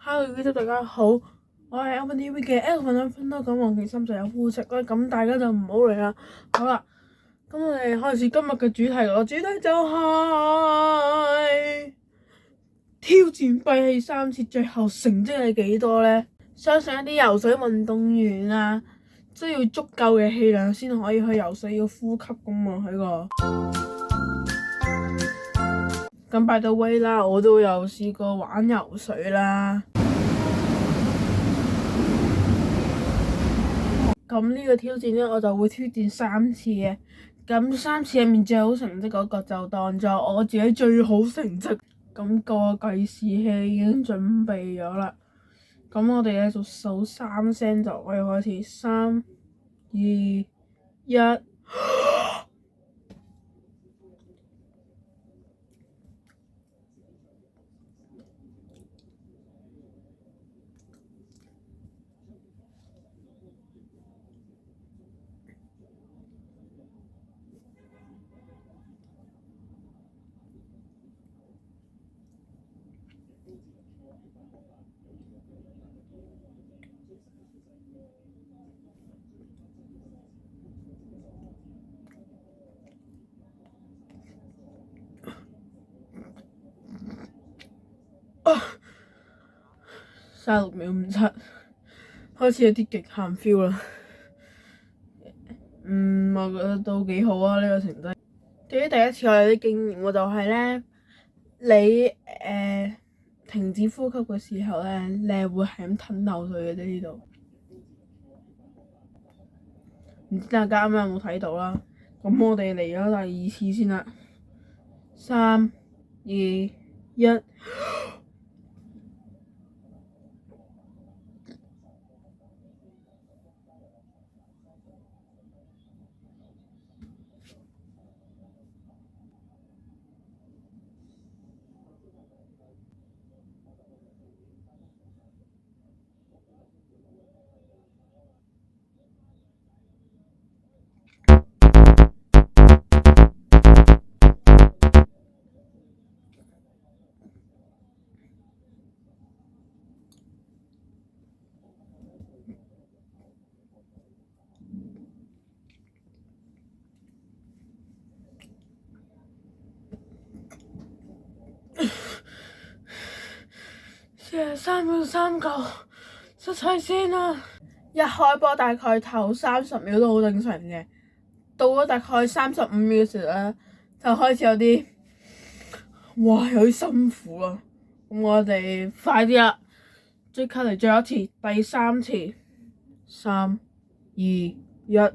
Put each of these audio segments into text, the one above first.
Hello，大家好，我係 Open TV 嘅 Elvin 分多咁黃其心就有膚色啦，咁大家就唔好嚟啦。好啦，咁我哋開始今日嘅主題，個主題就係挑戰閉氣3次，最後成績係幾多呢？相信一啲游水運動員啊，需要足夠嘅氣量先可以去游水，要呼吸噶嘛喺個。咁 by the way 啦，我都有試過玩游水啦。咁呢個挑戰呢，我就會挑戰3次嘅。咁3次入面最好成績嗰個就當作我自己最好成績。咁個計時器已經準備咗啦。咁我哋咧就數3聲就可以開始。3、2、1。36秒57，開始有啲極限 feel 啦。我覺得都幾好啊，呢個成績。對於第一次我有啲經驗，我就係咧，你停止呼吸嘅時候咧，你係會係咁吞口水嘅啫。呢度唔知大家啱啱有冇睇到啦？咁我哋嚟咗第2次先啦。3、2、1。43秒39，失勢先啦。一開波大概頭30秒都好正常嘅，到咗大概35秒嘅時候咧，就開始有啲有啲辛苦啦。咁我哋快啲啦，即刻嚟最後一次，第3次。3、2、1。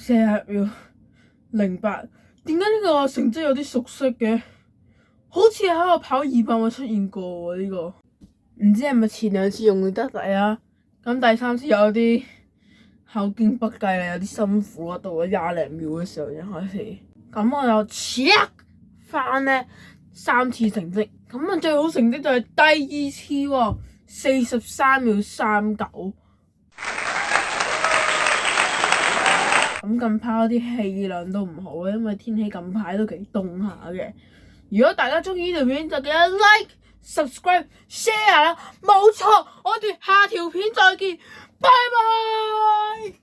40秒08，點解呢個成績有啲熟悉嘅？好似喺我跑200米出現過喎，呢個唔知係咪前2次用得嚟啊？咁第3次有啲後勁不繼啦，有啲辛苦啊。到咗20零秒嘅時候已經開始，咁我就 check 翻呢3次成績，咁啊最好成績就係第2次喎，43秒39。咁近排啲氣量都唔好，因為天氣近排都幾凍下嘅。如果大家中意呢條片，就記得 like、subscribe、share 啦。冇錯，我哋下條片再見，拜拜。